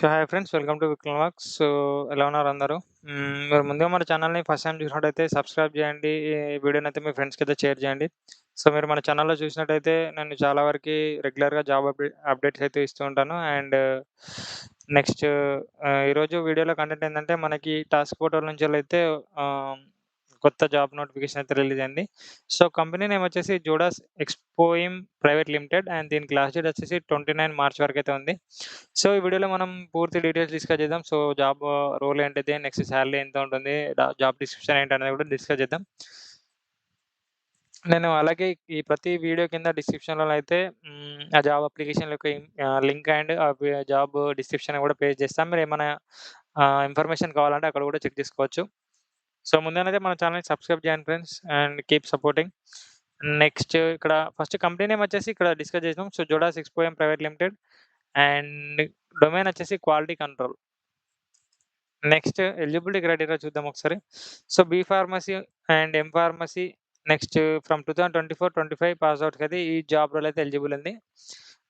So, hi friends. Welcome to Vikram vlogs. So, ఎలా ఉన్నారు అందరూ? మీరు ముందుగా మన ఛానల్‌ని ఫస్ట్ టైమ్ చూసినట్టయితే సబ్స్క్రైబ్ చేయండి. ఈ వీడియోనైతే మీ ఫ్రెండ్స్‌కైతే షేర్ చేయండి. సో, మీరు మన ఛానల్‌లో చూసినట్టయితే నేను చాలా వరకి రెగ్యులర్‌గా జాబ్ అప్డేట్స్ అయితే ఇస్తూ ఉంటాను. అండ్ నెక్స్ట్ ఈరోజు వీడియోలో కంటెంట్ ఏందంటే మనకి టాస్క్ పోర్టల్ నుంచెల్లయితే ఆహ్, కొత్త జాబ్ నోటిఫికేషన్ అయితే రిలీజ్ అయింది. సో, కంపెనీ నేమ్ వచ్చేసి జోడాస్ ఎక్స్పోయిమ్ ప్రైవేట్ లిమిటెడ్ అండ్ దీనికి లాస్ట్ డేట్ వచ్చేసి 29 మార్చ్ వరకైతే ఉంది. సో, ఈ వీడియోలో మనం పూర్తి డీటెయిల్స్ డిస్కస్ చేద్దాం. సో, జాబ్ రోల్ ఏంటిది? నెక్స్ట్ సాలరీ ఎంత ఉంటుంది? జాబ్ డిస్క్రిప్షన్ ఏంటనేది కూడా డిస్కస్ చేద్దాం. నేను అలాగే ఈ ప్రతి వీడియో కింద డిస్క్రిప్షన్‌లో అయితే ఆ జాబ్ అప్లికేషన్ యొక్క లింక్ అండ్ జాబ్ డిస్క్రిప్షన్ కూడా పేస్ట్ చేస్తాను. మీరేమన్నా ఇన్ఫర్మేషన్ కావాలంటే అక్కడ కూడా చెక్ చేసుకోవచ్చు. సో, ముందుగానైతే మన ఛానెల్‌ని సబ్స్క్రైబ్ చేయండి friends and keep supporting. Next ఇక్కడ ఫస్ట్ కంపెనీ నేమ్ వచ్చేసి ఇక్కడ డిస్కస్ చేసినాం. So, Jodas Expoim private limited and domain వచ్చేసి quality control. Next eligibility criteria చూద్దాం ఒకసారి. So, B pharmacy and M pharmacy next from 2024, 25 pass ఔట్స్‌కైతే ఈ జాబ్ రోల్ అయితే ఎలిజిబుల్ ఉంది.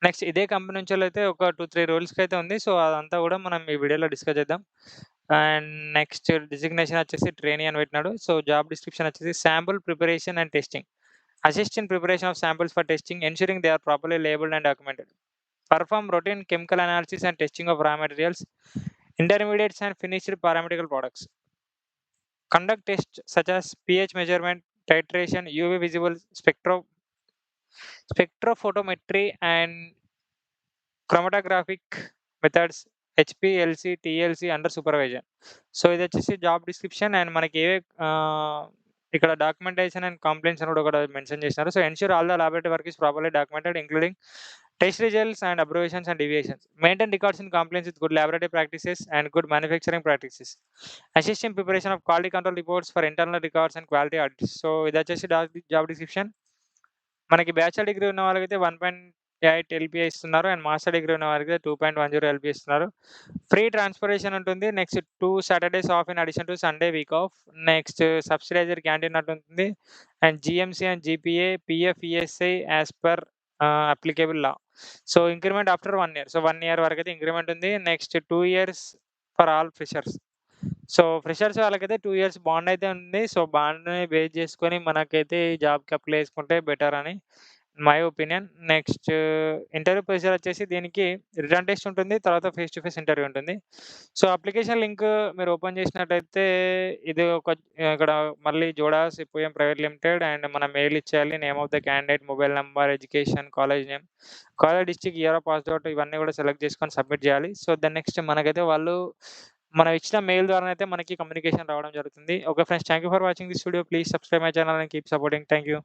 నెక్స్ట్ ఇదే కంపెనీ నుంచెల్లయితే ఒక 2, 3 రోల్స్‌కైతే ఉంది. సో, అదంతా కూడా మనం ఈ వీడియోలో డిస్కస్ చేద్దాం. అండ్ నెక్స్ట్ డిజిగ్నేషన్ వచ్చేసి ట్రైనీ అని పెట్టినాడు. సో, జాబ్ డిస్క్రిప్షన్ వచ్చేసి sample preparation and testing. Assist in preparation of samples for testing, ensuring they are properly labelled and documented. Perform routine chemical analysis and testing of raw materials, intermediates and finished paramedical products. Conduct tests such as pH measurement, titration, UV visible spectrophotometry, and chromatographic methods, HPLC, TLC under supervision. So, ఇదొచ్చేసి job description and మనకి ఇక్కడ documentation and complaints అని కూడా mention చేసినారు. So, ensure all the laboratory work is properly documented including test results and abbreviations and deviations. Maintain records in compliance with good laboratory practices and good manufacturing practices. Assist in preparation of quality control reports for internal records and quality audits. So, ఇది వచ్చేసి job description. మనకి bachelor degree ఉన్న వాళ్ళకైతే 1.8 LPA ఇస్తున్నారు. And master degree ఉన్న వారికి 2.10 LPA ఇస్తున్నారు. Free transportation ఉంటుంది. Next 2 Saturdays off in addition to Sunday week off. Next subsidised canteen ఉంటుంది. And GMC and GPA, PF, ESI as per applicable law. So, increment after 1 year. So, 1 year వరకైతే increment ఉంది. Next 2 years for all freshers. So, freshers వాళ్ళకైతే 2 years bond అయితే ఉంది. So, బాండ్‌ని base చేసుకొని మనకైతే ఈ జాబ్‌కి అప్లై చేసుకుంటే బెటర్ అని my opinion. Next interview procedure వచ్చేసి దీనికి రిటన్ టెస్ట్ ఉంటుంది. తర్వాత ఫేస్ టు ఫేస్ ఇంటర్వ్యూ ఉంటుంది. సో, అప్లికేషన్ లింక్ మీరు ఓపెన్ చేసినట్టయితే ఇది ఇక్కడ మళ్ళీ జోడాస్ ఎఫ్ఓఎం ప్రైవేట్ లిమిటెడ్ అండ్ మన మెయిల్ ఇచ్చేయాలి. Name of the candidate, mobile number, education, college name, college district, year of pass out ఇవన్నీ కూడా సెలెక్ట్ చేసుకొని సబ్మిట్ చేయాలి. సో, దెన్ నెక్స్ట్ మనకైతే వాళ్ళు మనం ఇచ్చిన మెయిల్ ద్వారానైతే మనకి కమ్యూనికేషన్ రావడం జరుగుతుంది. Okay friends, thank you for watching this video. Please subscribe my channel and keep supporting. Thank you.